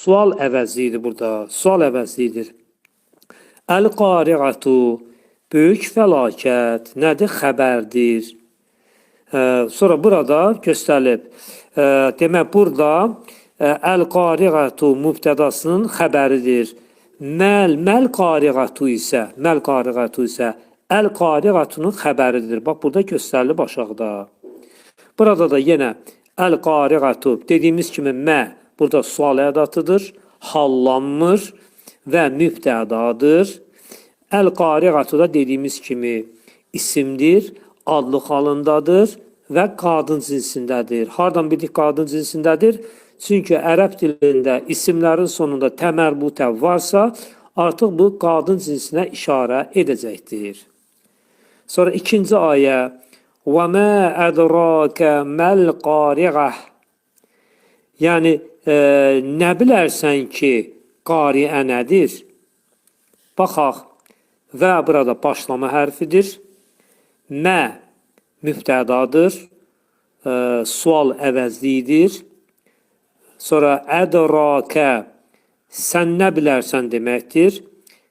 Sual əvəzlidir burada. Sual əvəzlidir. Əl-qari'atu böyük fəlakət nədir? Xəbərdir. Sonra burada göstərilib. Demək, burada əl-qari'atu mübtədasının xəbəridir. Məl-qari'atu isə əl-qari'atunun xəbəridir. Bax, burada göstərilib aşağıda. Burada da yenə əl-qari'atu dediyimiz kimi burada sual ədatıdır, hallanmır və mübtədadır. Əl-qari'atu da dediyimiz kimi isimdir, adlı halındadır və qadın cinsindədir. Hardan bildik qadın cinsindədir? Çünki ərəb dilində isimlərin sonunda təmərbutə varsa, artıq bu qadın cinsinə işarə edəcəkdir. Sonra ikinci ayə وَمَا أَدْرَاكَ مَا الْقَارِعَةِ Yəni, nə bilərsən ki, qariə nədir? Baxaq, və burada başlama hərfidir. Mə mübtədadır, sual əvəzlidir. Sonra ədrakə sən nə bilərsən deməkdir.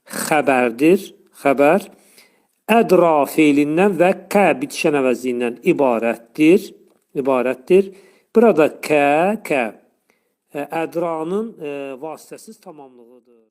Xəbərdir, xəbər. Ədra feilindən və kə bitişən əvəzliyindən ibarətdir. Burada kə ədranın vasitəsiz tamamlığıdır.